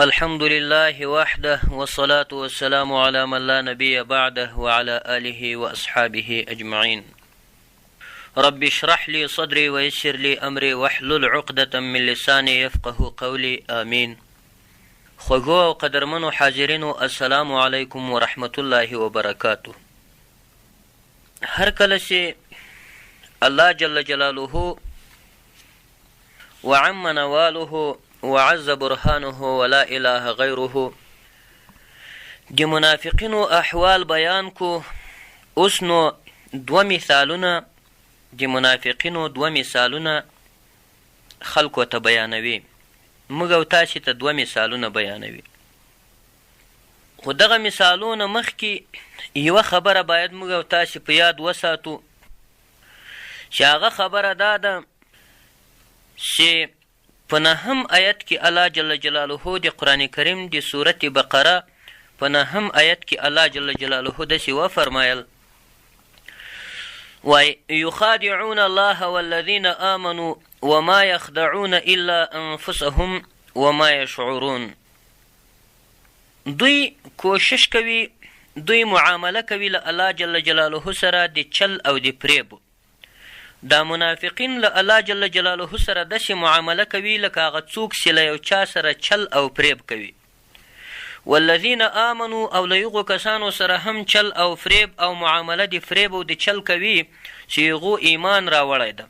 الحمد لله وحده والصلاة والسلام على من لا نبي بعده وعلى آله وأصحابه أجمعين. رب اشرح لي صدري ويسر لي أمري واحلل عقدة من لساني يفقه قولي آمين. خوږو او قدرمنو حاضرینو السلام علیکم ورحمة الله وبرکاته. هر کله چې الله جل جلاله وعم نواله وعز برهانه ولا اله غیره د منافقینو احوال بیان کو. اوس نو دوه مثالونه خلکو ته بیانوي. موږ او تاسې ته دوه مثالونه بیانوي. خو دغه مثالونه مخکې یوه خبره باید موږ او تاسې په یاد وساتو چې هغه خبره دا ده چې په نهم آیت کې الله جل جلاله د قرآن کریم د سورت بقره په نهم آیت کې الله جل جلاله داسې وفرمایل وای یخادعون الله والذین آمنوا وما یخدعون الا انفسهم وما یشعرون. دوی کوشش کوي، دوی معامله کوي له الله جل جلاله سره د چل او د فریب. دا منافقین له الله جل جلاله سره داسې معامله کوي لکه هغه څوک چې له یو چا سره چل او فریب کوي. والذین آمنوا او له هغو کسانو سره هم چل او فریب او معامله د فریب او د چل کوي چې هغو ایمان راوړی ده.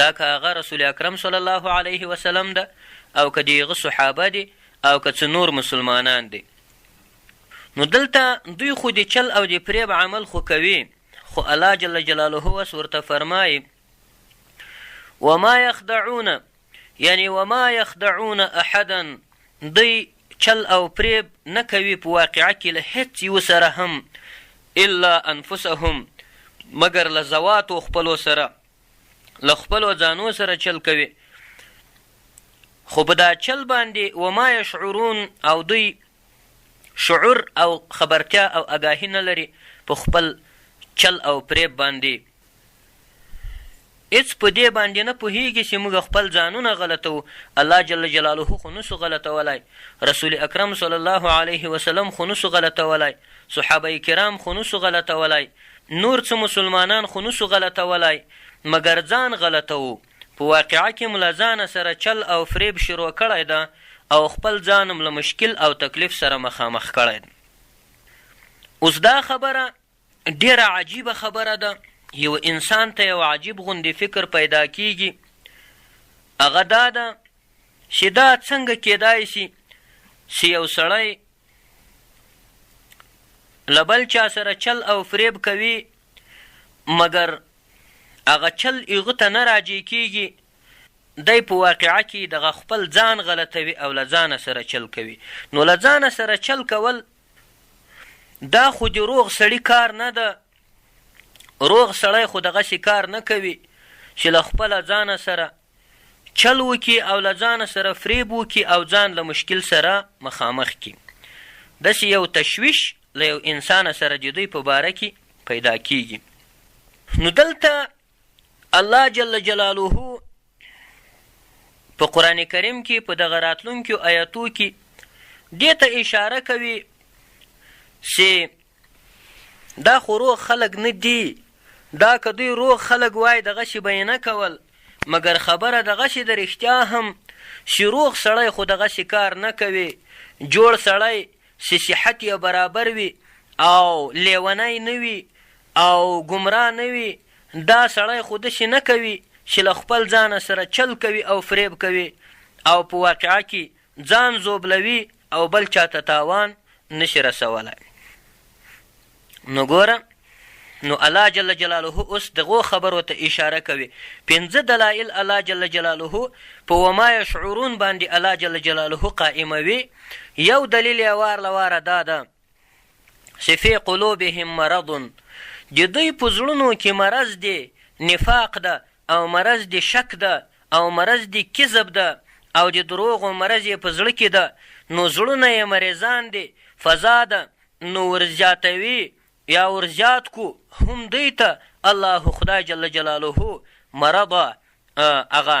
دا که هغه رسول اکرم صلی الله علیه وسلم ده او که د هغه صحابه دي او که څه نور مسلمانان دي. نو دلته دوی خو د چل او د فریب عمل خو کوي، خو الله جل جلاله وس ورته فرمایي وما یخدعون، یعنی وما یخدعون احدا. دوی چل او فریب نه کوي په واقعه کې له هیڅ یو سره هم الا انفسهم، مګر له ذواتو خپلو سره، له خپلو ځانو سره چل کوي. خو په دا چل باندې وما یشعرون او دوی شعور او خبرتیا او اګاهي نه لري په خپل چل او فریب باندې. هېڅ په دې باندې نه پوهېږي چې موږ خپل ځانونه غلطوو. الله جل جلاله خو نسو غلطولی، رسول اکرم صلی الله علیه وسلم خو نسو غلطولی، صحابه کرام خو نسو غلطولی، نور څه مسلمانان خو نسو غلطولی، مګر ځان غلطوو. په واقعه کې مو له ځانه سره چل او فریب شروع کړی ده او خپل ځان هم له مشکل او تکلیف سره مخامخ کړی ده. اوس دا خبره ډیره عجیبه خبره ده. یو انسان ته یو عجیب غوندې فکر پیدا کیږي. هغه دا ده چې دا څنګه کیدای شي چې یو سړی له بل چا سره چل او فریب کوي مګر هغه چل هغه ته نه راجع کیږي. دی په واقعه کې دغه خپل ځان غلطوي او له ځانه سره چل کوي. نو له ځانه سره چل کول دا خو د روغ سړي کار نه ده. روغ سړی خو دغسې کار نه کوي چې له خپله ځانه سره چل وکړي او له ځانه سره فریب وکړي او ځان له مشکل سره مخامخ کړي. داسې یو تشویش له یو انسان سره د دوی په باره کې پیدا کیږي. نو دلته الله جل جلاله په قرآن کریم کې په دغه راتلونکو آیاتو کې دې ته اشاره کوي چې دا خو روغ خلک نه دي. دا که دوی روغ خلک وای دغسې به یې نه کول، مګر خبره دغسې د رښتیا هم چې روغ سړی خو دغسې کار نه کوي. جوړ سړی چې صحت یې برابر وي او لیونی نه وي او ګمراه نه وي، دا سړی خو داسې نه کوي چې له خپل ځانه سره چل کوي او فریب کوي او په واقعه کې ځان زوبلوي او بل چاته تاوان نشي رسولی. نو ګوره، نو الله جل جلاله اوس دغو خبرو ته اشاره کوي. 5 دلایل الله جل جلاله په وما یشعرون باندې الله جل جلاله قائموي. یو دلیل یې وار له واره دا ده چې فی قلوبهم مرض، د دوی په زړونو کې مرض دی، نفاق ده او مرض د شک ده او مرض د کذب ده او د دروغو مرض یې په زړه کې ده. نو زړونه یې مریضان دي، فضا ده، نو ورزیاتوي یا ورزیات کو هم دوی ته الله خدای جل جلاله مرض هغه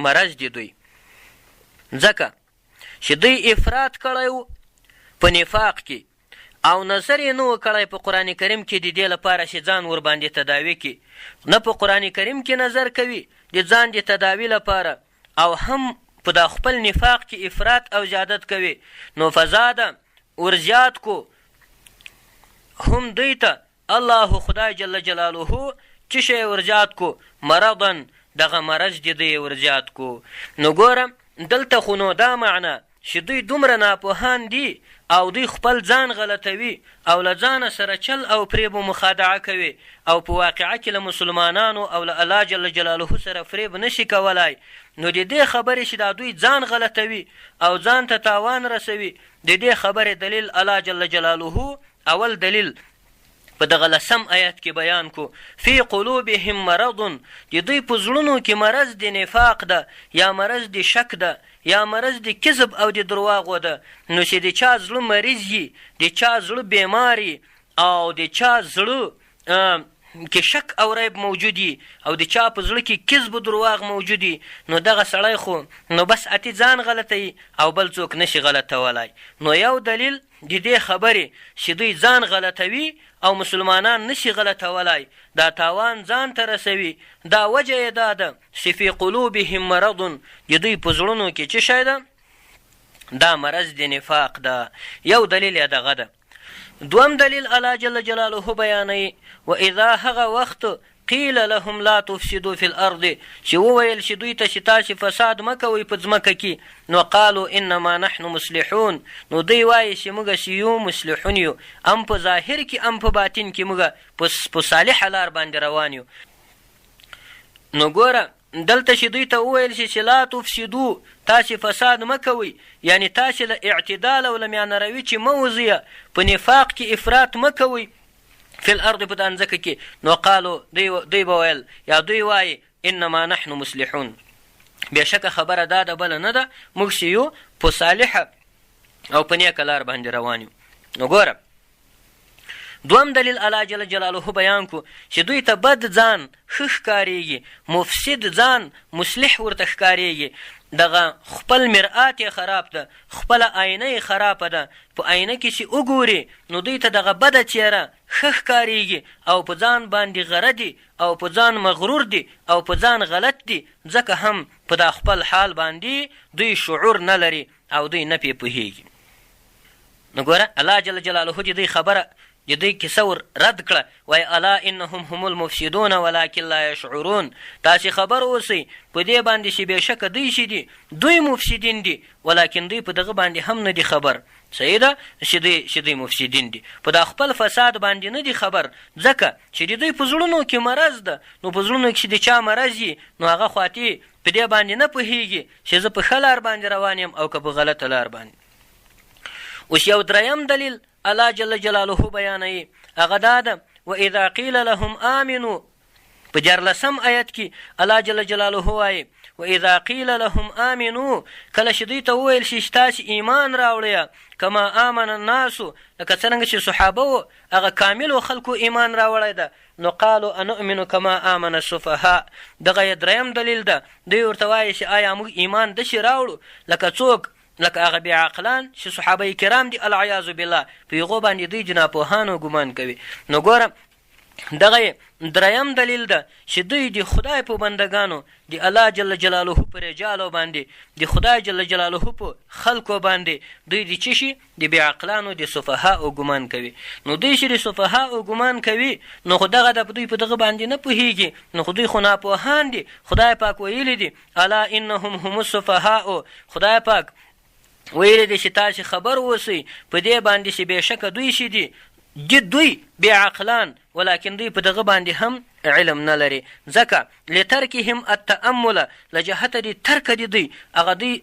مرض دی دوی. ځکه چې دوی افراط کړی و په نفاق کې او نظر یې نه و کړی په قرآن کریم کې د دې لپاره چې ځان ورباندې تداوي کړي، نه په قرآن کریم کې نظر کوي د ځان د تداوي لپاره، او هم په دا خپل نفاق کې افراط او زیادت کوي. نو فزاده ورزیات کو هم دوی ته الله خدای جل جلاله چې شی ورزیات کو مرضن دغه مرض د دوی ورزیات کو. نو ګوره دلته خو نو دا معنا چې دوی دومره ناپوهان دي او دوی خپل ځان غلطوي او له ځانه سره چل او فریب و مخادعه کوي او په واقعه کې له مسلمانانو او له الله جل جلاله سره فریب نشي کولای. نو د دې خبرې چې دا دوی ځان غلطوي او ځان ته تاوان رسوي، د دې خبرې دلیل الله جل جلاله اول دلیل په دغه 10 آیت کې بیان کو. فی قلوبهم مرض، د دوی په زړونو کې مرض د نفاق ده یا مرض د شک ده یا مرض د کذب او د درواغو ده. نو چې د چا زړه مریض وي، د چا زړه بیماري او د چا زړه کې شک او ریب موجود وي او د چا په زړه کې کذب و درواغ موجود وي، نو دغه سړی خو نو بس اتې ځان غلطوي او بل څوک نشي غلطولی. نو یو دلیل د دې خبرې چې دوی ځان غلطوي او مسلمانان نشي غلطولی، دا تاوان ځان ته رسوي، دا وجه یې دا ده چې فی قلوبهم مرض، د دوی په زړونو کې څه شی ده؟ دا مرض د نفاق ده. یو دلیل یې دغه ده. دوم دلیل الله جل جلاله بیانوي واذا هغه وخت قیل لهم لا تفسدوا فی الارض، چې وویل شي دوی ته چې تاسې فساد مه کوئ په ځمکه کې، نو قالو انما نحن مصلحون، نو دوی وایي چې موږ چې یو مصلحون یو، ام په ظاهر کې ام په باطن کې موږ په صالحه لار باندې روان یو. نو ګوره دلته چې دوی ته وویل شي چې لا تفسدو، تاسې فساد مه کوئ، یعنی تاسې له اعتدال او له میانروي چې مه وځئ، په نفاق کې افراط مه کوئ فی الارض په دا ځمکه کې. نو قالو دوی به ویل یا دوی وایي انما نحن مصلحون، بېشکه خبره دا ده بله نه ده، موږ چې یو په صالحه او په نیکه لار باندې روان یو. نو ګوره دوم دلیل الله جل جلاله بیان کو چې دوی ته بد ځان ښه ښکارېږي، مفسد ځان مصلح ورته ښکارېږي. دغه خپل مرآت یې خراب ده، خپله آینه یې خرابه ده، په آینه کې چې وګوري نو دوی ته دغه بده څیره ښه ښکارېږي او په ځان باندې غره دي او په ځان مغرور دي او په ځان غلط دي، ځکه هم په دا خپل حال باندې دوی شعور نه لري او دوی نه پې پوهېږي. نو ګوره الله جل جلاله د دوی خبره د دوی کیسه ور رد کړه، وایي الا انهم هم المفسدون ولکن لا یشعرون، تاسې خبر اوسئ په دې باندې چې بېشکه دوی چې دي دوی مفسدین دي، ولیکن دوی په دغه باندې هم نه دي خبر. صحیح ده چې دوی مفسدین دي، په دا خپل فساد باندې نه دي خبر، ځکه چې د دوی په زړونو کې مرض ده. نو په زړونو کې چې د چا مرض وي نو هغه خواتې په دې باندې نه پوهېږي چې زه په ښه لار باندې روان یم او که په غلطه لار باندې. اوس یو دریم دلیل الله جل جلاله بیانوي، هغه دا ده واذا قیل لهم آمنوا، په 14 آیت کې الله جل جلاله وایي واذا قیل لهم آمنوا، کله چې دوی ته وویل شي چې تاسې ایمان راوړئ کما آمن الناسو، لکه څرنګه چې صحابه وو هغه کاملو خلکو ایمان راوړی ده، نو قالو انؤمن کما آمن السفهاء، دغه یې دریم دلیل ده. دوی ورته وایي چې آیا موږ ایمان داسې راوړو لکه څوک لکه هغه بېعقلان چې صحابه کرام دي العیاذ بالله، په هغو باندې دوی جناپوهانو ګمان کوي. نو ګوره دغه دریم دلیل ده چې دوی د خدای په بندګانو د الله جل جلاله په رجالو باندې د خدای جل جلاله په خلکو باندې دوی د څه شي د بېعقلانو د صفهاء ګمان کوي. نو دوی چې د صفهاء ګمان کوي نو خو دغه د دوی په دغه باندې نه پوهېږي، نو خو دوی خو ناپوهان دي. خدای پاک ویلی دي الا انهم هم الصفهاء، خدای پاک ویلی دی چې تاسې خبر اوسئ په دې باندې چې بېشکه دوی چې دي دوی بېعقلان، ولیکن دوی په دغه باندې هم علم نه لري، ځکه لترکهم التأمل، له جهته د ترکه د دوی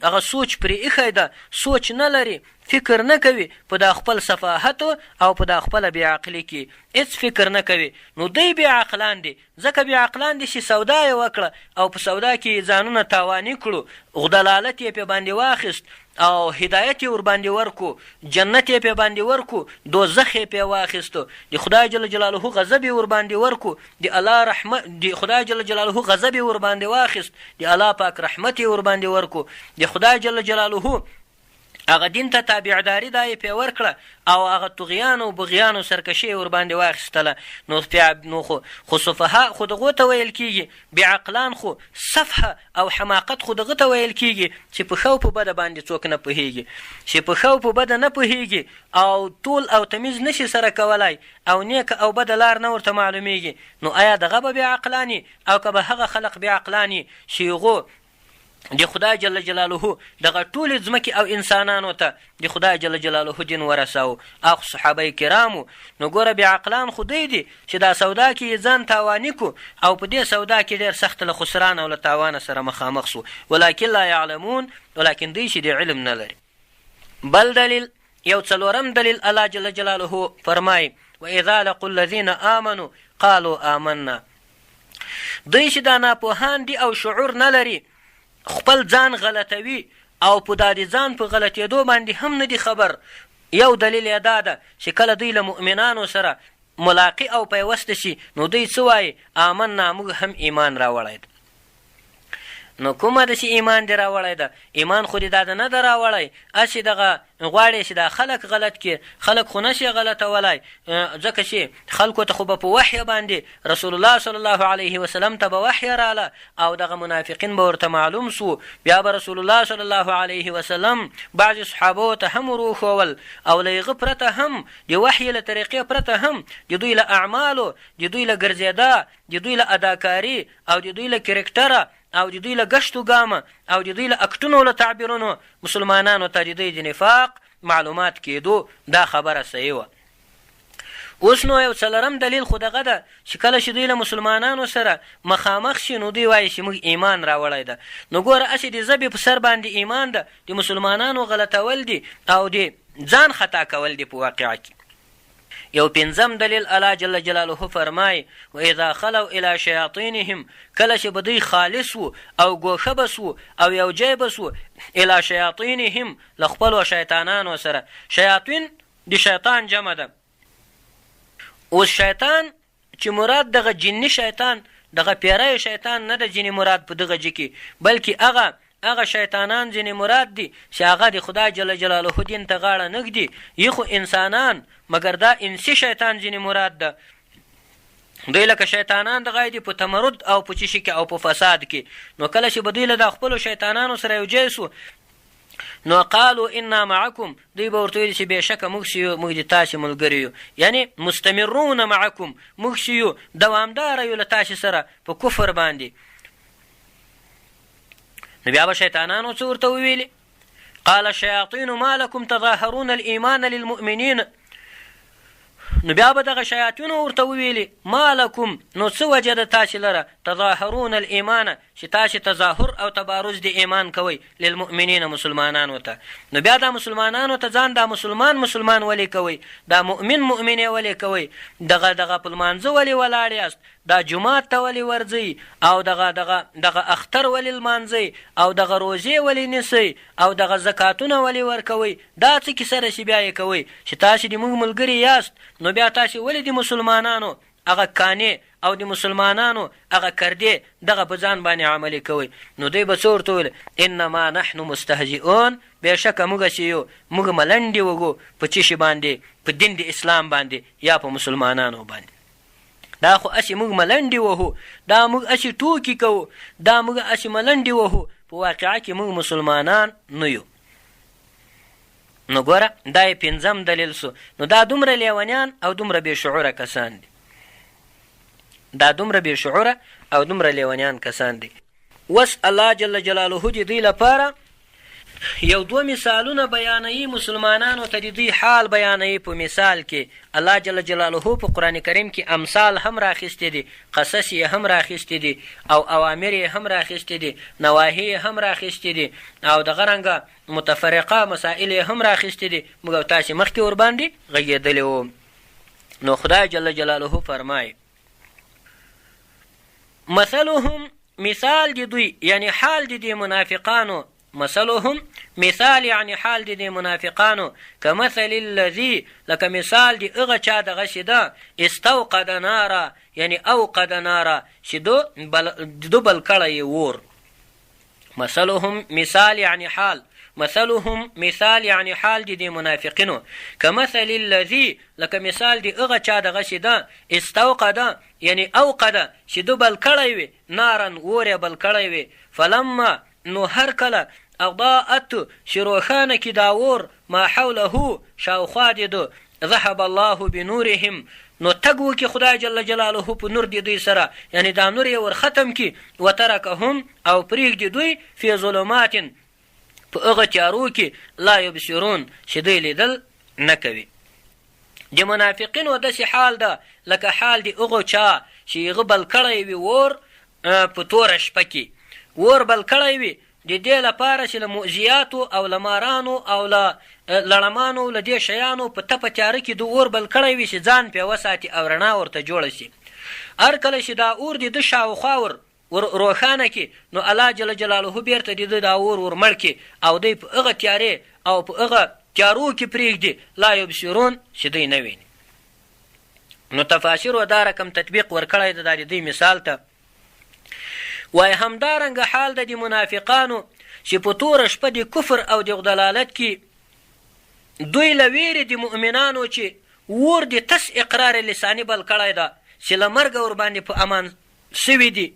هغه سوچ پرې ایښی ده، سوچ نه لري، فکر نه کوي په دا خپل صفاحت او په دا خپله بېعقلي کې هېڅ فکر نه کوي. نو دوی بېعقلان دي، ځکه بېعقلان دي چې سودا یې وکړه او په سودا کې ځانونه تاواني کړو، دلالت یې پې باندې واخیست او هدایت یې ورباندې ورکو، جنت یې پې باندې ورکو، دوزخ یې پې واخیستو، د خدای جل جلاله غضب یې ورباندې ورکو، د الله رحمت د خدای جل جلاله غضب یې ورباندې واخیست، د الله پاک رحمت یې ورباندې ورکو، د خدای جل جلاله هغه دین ته تابعداري دا یې پې ورکړه او هغه طغیان او بغیان او سرکشي یې ورباندې واخیستله. نو خو سفها خو دغو ته ویل کېږي، بېعقلان خو سفه او حماقت خو دغه ته ویل کېږي چې په ښه او په بده باندې څوک نه پوهېږي، چې په ښه او په بده نه پوهېږي او طول او تمیز نشي سره کولی او نیکه او بده لار نه ورته معلومیږي. نو آیا دغه به بېعقلان او که به هغه خلق بېعقلان چې هغو د خدای جل جلاله دغه ټولې ځمکې او انسانانو ته د خدای جل جلاله دین ورساو او صحابه کرامو. نو ګوره بېعقلان خو دی دي چې دا سودا کې یې ځان تاواني کو او په دې سودا کې ډېر سخت له خسران او له تاوانه سره مخامخ سو، ولکن لا یعلمون، ولکن دوی چې د علم نه لري. بل دلیل، یو څلورم دلیل، الله جل جلاله فرمایي واذا لقوا الذین آمنوا قالوا آمنا. دوی چې دا ناپوهان دي او شعور نه لري، خپل ځان غلطوي او په دا د ځان په غلطېدو باندې هم نه دي خبر. یو دلیل یې دا ده چې کله دوی له مؤمنانو سره ملاقي او پیوسته شي نو دوی څه وایي؟ آمنا، موږ هم ایمان راوړی ده. نو کومه ده چې ایمان دې راوړی ده؟ ایمان خو دې دا ده نه ده راوړی، هسې دغه غواړې چې دا خلک غلط کړي. خلک خو نشي غلطولی، ځکه چې خلکو ته خو به په وحیه باندې رسول الله صلی الله علیه وسلم ته به وحیه راله او دغه منافقین به ورته معلوم سو. بیا به رسول الله صلی الله علیه وسلم بعضې صحابو ته هم وروښول او له هغه پرته هم د وحیې له طریقې پرته هم د دوی له اعمالو، د دوی له ګرځېدا، د دوی له اداکاري او د دوی له کرکټره او د دوی له ګشتو ګامه او د دوی له اکټونو له تعبیرونو مسلمانانو ته د دوی د نفاق معلومات کېدو. دا خبره صحیح وه. اوس نو یو څلرم دلیل خو دغه ده چې کله چې دوی له مسلمانانو سره مخامخ شي نو دوی وایي چې موږ ایمان راوړی ده. نو ګوره هسې د ژبې په سر باندې ایمان ده، د مسلمانانو غلطول دي او د ځان خطا کول دي په واقعه کې. یو پنځم دلیل، الله جل جلاله فرمای واذا خلوا الى شیاطینهم، کله چې به دوی خالص وو او ګوښه بس وو او یو ځای بس وو، الى شیاطینهم، له خپلو شیطانانو سره. شیاطین د شیطان جمع ده. اوس شیطان چې مراد دغه جني شیطان، دغه پیری شیطان نه ده ځینې مراد په دغه جې کې، بلکې هغه شیطانان ځینې مراد دي چې هغه د خدای جل جلاله دین ته غاړه نږدي، یې خو انسانان، مګر دا انسي شیطان ځینې مراد ده. دوی لکه شیطانان دغه دي په تمرد او په چشي کې او په فساد کې. نو کله چې به دوی له د خپلو شیطانانو سره یو ځای سو نو قالو انا معکم، دوی به ورته ویل چې بېشکه موږ چې یو، موږ د تاسې ملګري یو، یعنې مستمرون معکم، موږ چې یو دوامداره یو له تاسې سره په کفر باندې. نو بیا به شیطانانو څه ورته وویلې؟ قال الشیاطین ما لکم تظاهرون الایمان للمؤمنین. نو بیا به دغه شیاطینو ورته وویلې ما لکم، نو څه وجه ده تاسې لره تظاهرون الایمان، چې تاسې تظاهر او تبارز د ایمان کوئ للمؤمنین، مسلمانانو ته. نو بیا دا مسلمانانو ته ځان دا مسلمان ولې کوئ؟ دا مؤمنې ولې کوئ؟ دغه په لمانځه ولې ولاړ یاست؟ دا جومات ته ولې ورځئ؟ او دغه اختر ولې لمانځئ؟ او دغه روژې ولې نیسئ؟ او دغه زکاتونه ولې ورکوئ؟ دا څه کیسه ده چې بیا یې کوئ چې تاسې د موږ ملګري یاست؟ نو بیا تاسې ولې د مسلمانانو هغه کانې او د مسلمانانو هغه کردې دغه په ځان باندې عملي کوئ؟ نو دوی به څه ورته ویل؟ انما نحن مستهزئون، بېشکه موږ چې یو، موږ ملنډې وږو په څه شي باندې؟ په دین د اسلام باندې یا په مسلمانانو باندې. دا خو هسې موږ ملنډې وهو، دا موږ هسې ټوکې کوو، دا موږ هسې ملنډې وهو، په واقعه کې موږ مسلمانان نه یو. نو ګوره دا یې پنځم دلیل سو. نو دا دومره لیونیان او دومره بې شعوره کسان دي، دا دومره بې شعوره او دومره لیونیان کسان دي. اوس الله جل جلاله د دوی لپاره یو دوه مثالونه بیانوي، مسلمانانو ته د دوی حال بیانوي. په مثال کې الله جل جلاله په قرآن کریم کې امثال هم راخیستې دي، قصص یې هم راخیستې دي او اوامر یې هم راخیستې دي، نواهی یې هم راخیستې دي او دغه رنګه متفرقه مسائل یې هم راخیستې دي. موږ او تاسې مخکې ورباندې غږېدلي وو. نو خدای جل جلاله فرمایي مثلهم، مثال د دوی یعنی حال د دې منافقانو، مثلهم مثال یعنی حال د دې منافقانو، کمثل الذي، لکه مثال د هغه چا دغه چې ده استوقد ناره، یعنی اوقد ناره، چې دو بل کړی یې اور. مثلهم مثال یعنی حال، مثلهم مثال یعنی حال دي د منافقینو کمثل الذي لکه مثال د هغه چا دغسې ده استوقده یعنی اوقده چې ده بل کړی وي نارن اور یې بل کړی وي فلما نو هر کله اضاءت چې روښانه کي دا اور ما حوله شاوخوا د ده ذهب الله بنورهم نو تګ وکړي خدای جل جلاله په نور د دوی سره یعنی دا نور یې ور ختم کړي وترکهم او پرېږدي دوی فی ظلمات په هغه تیارو کې لا یبصرون چې دوی لیدل نه کوي د منافقینو داسې حال ده لکه حال د هغو چا چې هغه بل کړی وي اور په توره شپه کې اور بل کړی وي د دې لپاره چې له مؤذیاتو او له مارانو او له لړمانو له دې شیانو په تپه تیاره کې د اور بل کړی وي چې ځان پرې وساتي او رڼا ورته جوړه شي هر کله چې دا اور د ده شاوخوا روښانه کړي نو الله جل جلاله بیرته د ده دا اور ورمړ کړي او دوی په هغه تیارې او په هغه تیارو کې پرېږدي لا یبصرون چې دوی نه ویني نو تفاسیرو دا رقم تطبیق ورکړی ده دا د دوی مثال ته وای همدارنګه حال د منافقانو چې په توره شپه د کفر او د ضلالت کې دوی له ویرې د مؤمنانو چې اور د تس اقرار لساني بل کړی ده چې له مرګه ورباندې په امان سوي دي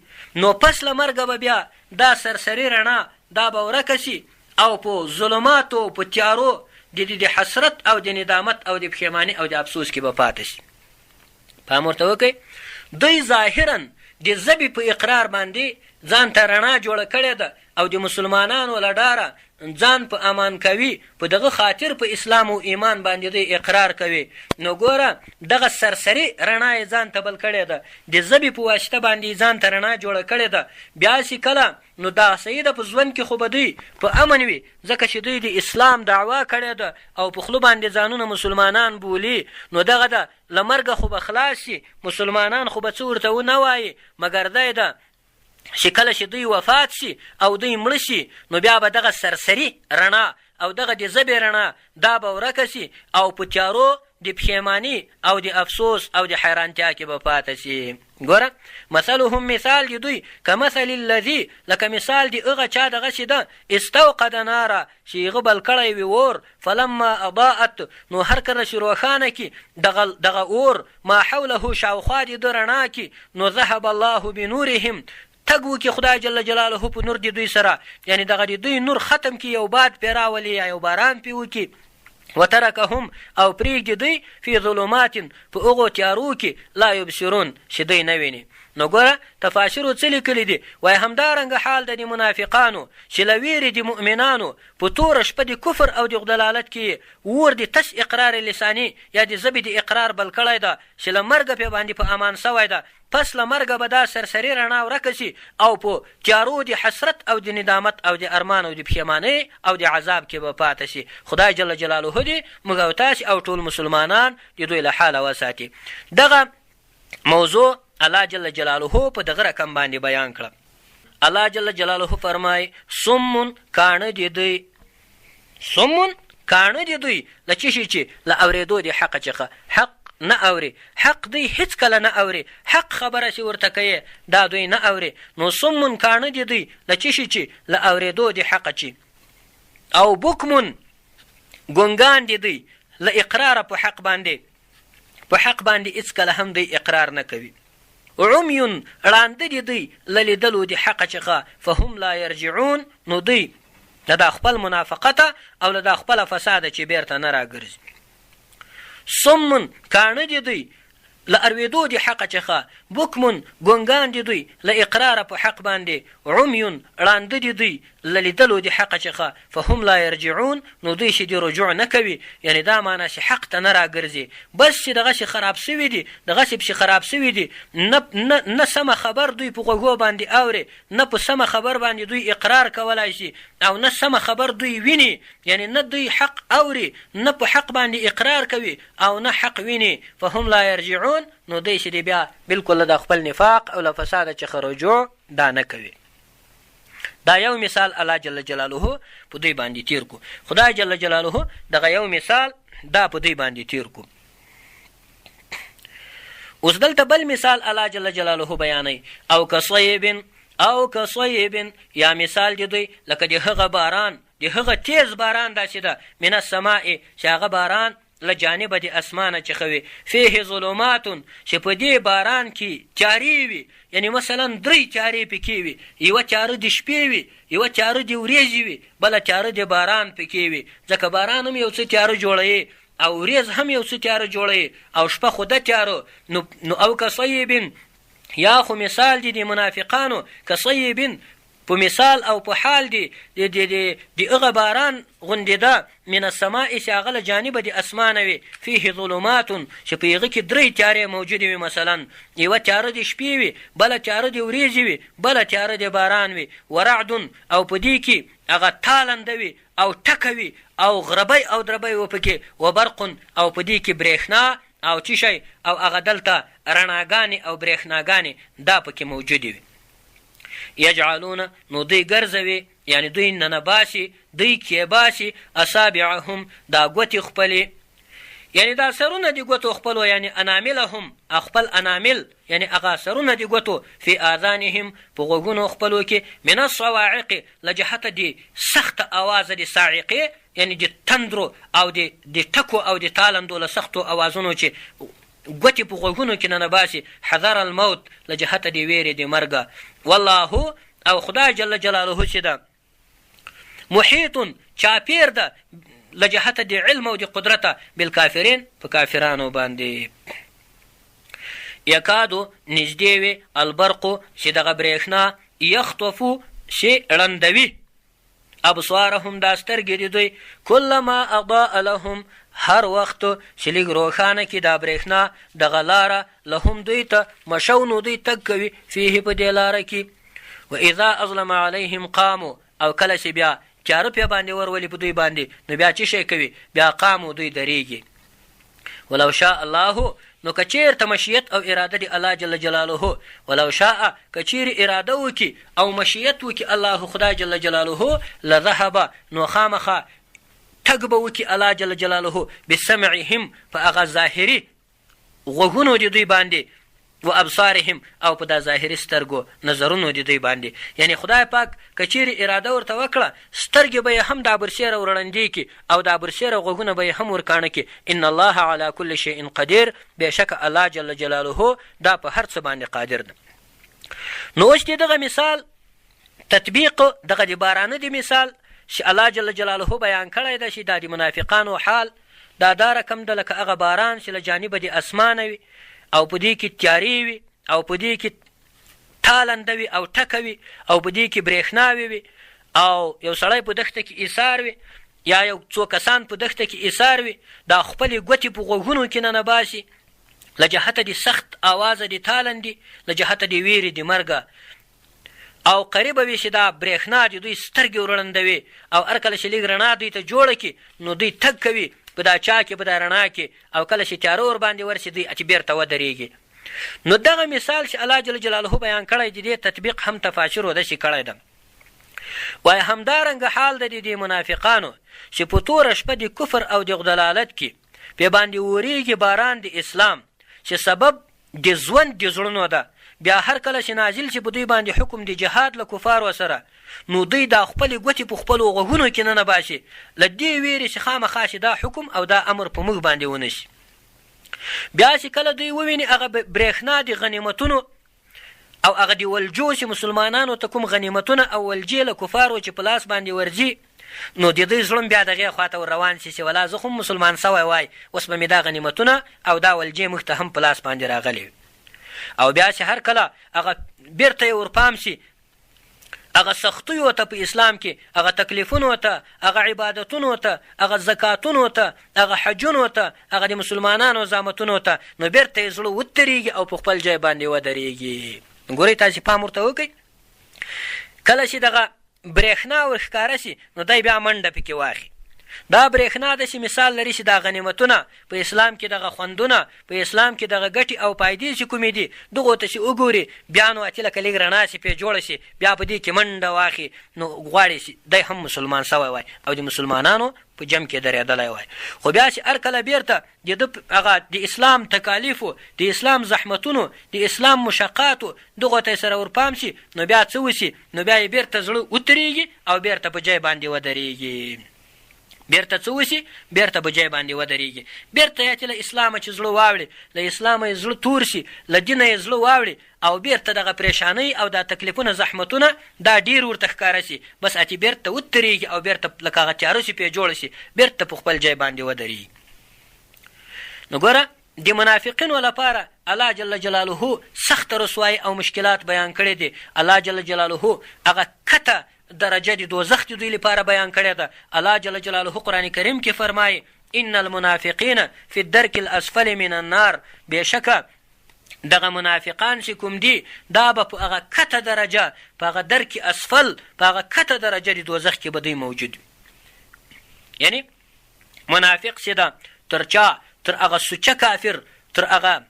نو پس له مرګه به بیا دا سرسري رڼا دا به ورکه سي او په ظلماتو په تیارو د حسرت او د ندامت او د پښیماني او د افسوس کې به پاته سي پام ورته وکئ دوی ظاهرا د ژبې په اقرار باندې ځان ته رڼا جوړه کړې ده او د مسلمانانو له ډاره ځان په امان کوي په دغه خاطر په اسلام او ایمان باندې دوی اقرار کوي نو ګوره دغه سرسري رڼا یې ځان ته بل کړې ده د ژبې په واسطه باندې ځان ته رڼا جوړه کړې ده بیا چې کله نو دا صحیح ده په ژوند کې خو به دوی په امن وي ځکه چې دوی د اسلام دعوا کړې ده او په خوله باندې ځانونه مسلمانان بولي نو دغه ده له مرګه خو به خلاص شي مسلمانان خو به څه ورته ونه وایي مګر دی ده چې کله چې دوی وفات شي او دوی مړه شي نو بیا به دغه سرسري رڼا او دغه د ژبې رڼا دا به ورکه سي او په تیارو د پښیماني او د افسوس او د حیرانتیا کې به پاته سي ګوره مثلهم مثال د دوی کمثل الذي لکه مثال د هغه چا دغسې ده استوقد ناره چې هغه بل کړی وي اور فلما اضاءت نو هر کله چې روښانه کي دغه اور ما حوله شاوخوا د ده رڼا کي نو ذهب الله بنورهم تګ وکړي خدای جل جلاله په نور د دوی سره یعنی دغه د دوی نور ختم کړي یو باد پرې راولي یا یو باران پرې وکړي وترکهم او پرېږدي دوی فی ظلمات په هغو تیارو کې لا یبصرون چې دوی نه ویني نو ګوره تفاسیرو څه لیکلي دي وایي همدارنګه حال د منافقانو چې له ویرې د مؤمنانو په توره شپه د کفر او د ضلالت کې اور د تس اقرار لساني یا د ژبې د اقرار بل کړی ده چې له مرګه پرې باندې په امان سوی ده پس له مرګه به دا سرسري رڼا ورکه سي او په تیارو د حسرت او د ندامت او د ارمان او د پښیمانۍ او د عذاب کې به پاته سي خدای جل جلاله دې موږ او تاسې او ټول مسلمانان د دوی له حاله وساتي دغه موضوع الله جل جلاله په دغه رقم باندې بیان کړه الله جل جلاله فرمای صم کاڼه دي دوی صم کاڼه دي دوی له څه شي چې له اورېدو د حق څخه حق نه اوري حق دوی هیڅ کله نه اوري حق خبره چې ورته کوي دا دوی نه اوري نو صم کاڼه دي دوی له څه شي چې له اورېدو د حق چې او بکمن ګونګان دي دوی له اقراره په حق باندې هیڅ کله هم دوی اقرار نه کوي عمي ړانده دي دوی له لیدلو د حق څخه فهم لا یرجعون نو دوی له دا خپل منافقته او له دا خپله فساده چې بیرته نه راګرځي صم کاڼه دي دوی له اورېدو د حق څخه بکمن ګونګان دي دوی له اقراره په حق باندې عمي ړانده دي دوی له لیدلو د حق څخه فهم لا یرجعون نو دوی چې د رجوع نه کوي یعنی دا معنا چې حق ته نه راګرځي بس چې دغسې خراب سوي دي دغسې پسې خراب سوي دي نه سمه خبر دوی په غوږو باندې اوري نه په سمه خبر باندې دوی اقرار کولی شي او نه سمه خبر دوی ویني یعنی نه دوی حق اوري نه په حق باندې اقرار کوي او نه حق ویني فهم لا یرجعون نو دوی چې دی بیا بلکل د خپل نفاق او له فساده څخه رجوع دا نه کوي دا یو مثال الله جل جلاله په دوی باندې تیر کو خدای جل جلاله دغه یو مثال دا په دوی باندې تیر کو اوس دلته بل مثال الله جل جلاله بیانوي او کصیب یا مثال د دوی لکه د هغه باران د هغه تیز باران داسې ده من السماء چې هغه باران له جانبه د اسمانه چخوي فيه ظلمات چې په دې باران کې تیارې وي یعنی مثلا 3 تیارې پکې وي یوه تیاره د شپې وي یوه تیاره د ورېځې وي بله تیاره د باران پکې وي ځکه باران هم یو څه تیاره جوړوي او ورېځ هم یو څه تیاره جوړوي او شپه خو د تیاره نو او کصیب یا خو مثال دی د منافقانو کصیب په مثال او په حال دی د هغه باران غوندې ده من السماء چې هغه له جانبه د اسمانه وي فيه ظلمات چې په هغه کې 3 تیارې موجودې وي مثلا یوه تیاره د شپې وي بله تیاره د ورېځې وي بله تیاره د باران وي ورعد او په دې کې هغه تالنده وي او ټکه وي او غربی او دربی و پکې وبرق او په دې کې برېښنا او څه شی او هغه دلته رڼاګانې او برېښناګانې دا پکې موجودې وي یجعلون نو دوی ګرځوي یعنی دوی ننباسي دوی کیباسي اصابعهم دا ګوتې خپلې یعنی دا سرونه د ګوتو خپلو یعنی اناملهم خپل انامل یعنی هغه سرونه د ګوتو فی آذانهم په غوږونو خپلو کې من الصواعق له جهته د سخت اوازه د صاعقې یعنی د تندرو او د ټکو او د تالندو له سختو اوازونو چې ګوتې په غوږونو کې ننباسي حذر الموت له جهته د ویرې د مرګه والله او خدای جل جلاله چې ده محیط چاپیر ده له جهته د علم او د قدرته بالکافرین په کافرانو باندې یکادو نږدې وي البرقو چې دغه برېښنا یخطفو چې ړندوي ابصارهم دا سترګې د دوی کلما اضاء لهم هر وخت چې لږ روښانه کړي دا برېښنا دغه لاره لهم دوی ته مشو نو دوی تګ کوي فیه په دې لاره کې واذا اظلم علیهم قاموا او کله چې بیا تیاره پې باندې ورولي په دوی باندې نو بیا څه شی کوي بیا قامو دوی درېږي ولو شاء الله نو که چیرته مشیت او اراده دی الله جل جلاله ولو شاء که چیرې اراده وکړي او مشیت وکړي الله خدای جل جلاله لذهب نو خامخه تګ به وکړي الله جل جلاله بسمعهم په هغه ظاهري غوږونو د دوی باندې و ابصارهم او په دا ظاهري سترګو نظرونو د دوی باندې یعنی خدای پاک که چیرې اراده ورته وکړه سترګې به یې هم دا برسیره ورړندې کړي او دا برسیره غوږونه به یې هم ورکاڼه کړي ان الله علی کل شیء قدیر بېشکه الله جل جلاله دا په هر څه باندې قادر ده نو اوس دغه مثال تطبیق دغه د بارانه د مثال چې الله جل جلاله بیان کړی ده چې دا د منافقانو حال دا رقم ده لکه هغه باران چې له جانبه د اسمانه وي او په دې کې تیارې وي او په دې کې تالنده وي او ټکه وي او په دې کې برېښناوې وي او یو سړی په دښته کې ایثار وي یا یو څو کسان په دښته کې ایثار وي دا خپلې ګوتې په غوږونو کې ننباسي له جهته د سخت اوازه د تالندې له جهته د ویرې د مرګه او قریبه وي چې دا برېښنا د دوی سترګې ورړندوي او هر کله چې لږ رڼا دوی ته جوړه کړي نو دوی تګ کوي په دا چا کې په دا رڼا کې او کله چې تیاره ورباندې ورسي دوی چې بیرته ودرېږي نو دغه مثال چې الله جل جلاله بیان کړی د دې تطبیق هم تفاسیرو داسې کړی ده وایي همدارنګه حال د دې منافقانو چې په توره شپه د کفر او د ضلالت کې پې باندې ورېږي باران د اسلام چې سبب د ژوند د زړونو ده بیا هر کله چې نازل چې په دوی باندې حکم د جهاد له کفارو سره نو دوی دا خپلې ګوتې په خپلو غوږونو کې ننباسي له دې ویرې چې خامخا چې دا حکم او دا امر په موږ باندې ونه شي بیا چې کله دوی وویني هغه برېښنا د غنیمتونو او هغه د ولجو چې مسلمانانو ته کوم غنیمتونه او ولجې له کفارو چې په لاس باندې ورځي نو د دوی زړه بیا دغې خواته ور روان شي چې ولا زه خو مسلمان سوی وای اوس به مې دا غنیمتونه او دا ولجې موږ ته هم په لاس باندې راغلي او بیا چې هر کله هغه بیرته یې ورپام شي هغه سختیو ته په اسلام کې هغه تکلیفونو ته هغه عبادتونو ته هغه زکاتونو ته هغه حجونو ته هغه د مسلمانانو زامتونو ته نو بیرته یې زړه ودرېږي او په خپل ځای باندې ودرېږي ګورئ تاسې پام ورته وکړئ کله چې دغه برېښنا ورښکاره شي نو دی بیا منډه پکې واخلي دا برېښنا داسې مثال لري چې دا غنیمتونه په اسلام کې دغه خوندونه په اسلام کې دغه ګټې او فایدې چې کومې دي دغو ته چې وګوري بیا نو اتې لکه لږ رڼا چې پرې جوړه شي بیا په دې کې منډه واخلي نو غواړي چې دی هم مسلمان سوی وای او د مسلمانانو په جمع کې درېدلی وای. خو بیا چې هر کله بیرته د ده هغه د اسلام تکالیفو د اسلام زحمتونو د اسلام مشقاتو دغو ته یې سره ورپام شي نو بیا څه وشي نو بیا یې بیرته زړه ودرېږي او بیرته په ځای باندې ودرېږي. بیرته څه وشي بیرته په ځای باندې ودرېږي. بیرته یا چې له اسلامه چې زړه واوړي له اسلامه یې زړه تور شي له دینه یې زړه واوړي او بیرته دغه پریشانۍ او دا تکلیفونه زحمتونه دا ډېر ورته ښکاره شي بس اتې بیرته ودرېږي او بیرته لکه هغه تیاره چې پرې جوړه شي بیرته په خپل ځای باندې ودرېږي. نو ګوره د منافقینو لپاره الله جل جلاله سخته رسوایي او مشکلات بیان کړي دي. الله جل جلاله هغه کته درجه د دوزخ د دوی لپاره بیان کړې ده. الله جل جلاله قرآن کریم کې فرمایي ان المنافقین فی الدرک الاسفل من النار، بېشکه دغه منافقان چې کوم دي دا به په هغه کته درجه په هغه درک اسفل په هغه کته درجه د دوزخ کې به دوی موجود وي. یعنی منافق چې ده تر چا تر هغه سوچه کافر تر هغه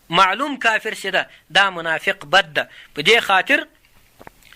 معلوم کافر چې ده دا منافق بد ده. په دې خاطر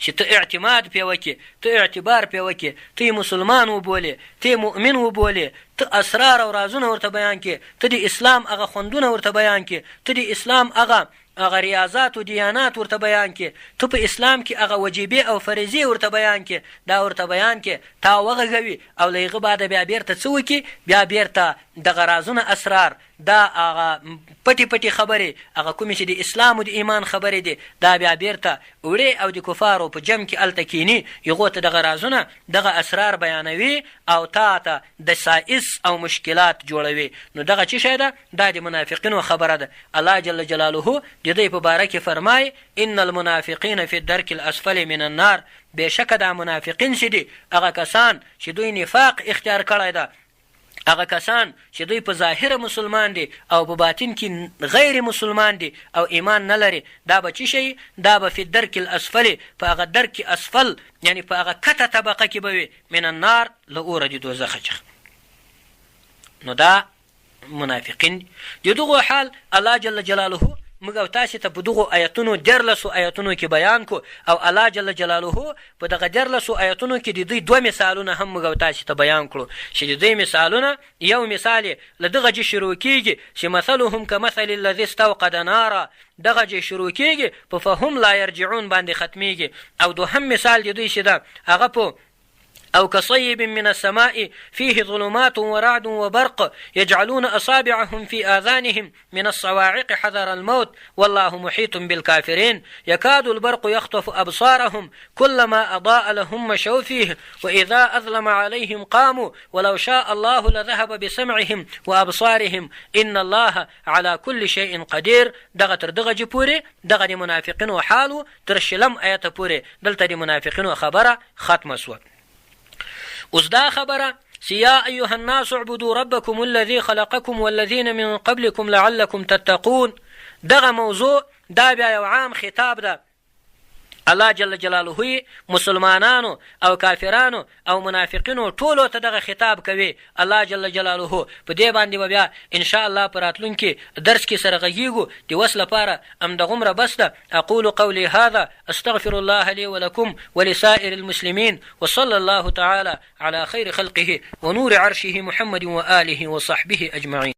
چې ته اعتماد پې وکړې ته اعتبار پې وکړې ته یې مسلمان وبولې ته یې مؤمن وبولې ته اسرار او رازونه ورته بیان کړې ته د اسلام هغه خوندونه ورته بیان کړې ته د اسلام هغه ریاضات و دیانات ورته بیان کړې ته په اسلام کې هغه وجیبې او فریضې ورته بیان کړې دا ورته بیان کړې تا وغږوي او له هغه بعده بیا بیرته څه وکړي بیا بیرته دغه رازونه اسرار دا هغه پټې پټې خبرې هغه کومې چې د اسلام و د ایمان خبرې دي دا بیا بیرته وړې او د کفارو په جمع کې هلته کیني هغو ته دغه رازونه دغه اسرار بیانوي او تا ته د سائس او مشکلات جوړوي. نو دغه څه شی ده دا د منافقینو خبره ده. الله جل جلاله د دوی په باره کې فرمایي ان المنافقین فی الدرک الاسفل من النار، بېشکه دا منافقین چې دي هغه کسان چې دوی نفاق اختیار کړی ده هغه کسان چې دوی په ظاهره مسلمان دي او په باطن کې غیر مسلمان دي او ایمان نه لري دا به څه شي دا به فی الدرک الاسفل په هغه درک اسفل یعنی په هغه کته طبقه کې به وي من النار له اوره د دوزخه څخه. نو دا منافقین د دغو حال الله جل جلاله موږ او تاسې ته په دغو ایتونو 14 ایتونو کې بیان کو او الله جل جلاله په دغه 14 ایتونو کې د دوی 2 مثالونه هم موږ او تاسې ته بیان کړو چې د دوی مثالونه یو مثال یې له دغه جې شروع کېږي چې مثلهم کمثل الذي استوقد نارا دغه جې شروع کېږي په فهم لا یرجعون باندې ختمیږي او دوهم مثال د دوی چې ده هغه په أو كصيب من السماء فيه ظلمات ورعد وبرق يجعلون أصابعهم في آذانهم من الصواعق حذر الموت والله محيط بالكافرين يكاد البرق يخطف أبصارهم كلما أضاء لهم مشوا فيه وإذا أظلم عليهم قاموا ولو شاء الله لذهب بسمعهم وأبصارهم إن الله على كل شيء قدير. دغه تر دغه جې پورې دغه د منافقینو حالو تر شلم آیته پورې دلته د منافقینو خبره ختمه سوه. اوس دا خبره يا أيها الناس اعبدوا ربكم الذي خلقكم والذين من قبلكم لعلكم تتقون دغه موضوع دا بیا یو عام خطاب ده. الله جل جلاله مسلمانانو او کافرانو او منافقینو ټولو ته دغه خطاب کوي. الله جل جلاله په دې باندې به بیا ان شاء الله په راتلونکي درس کې سره غږیږو. د وس لپاره همدغومره بس ده. اقول قولي هذا استغفر الله لي ولكم ولسائر المسلمين وصلى الله تعالى على خير خلقه ونور عرشه محمد وآله وصحبه أجمعين.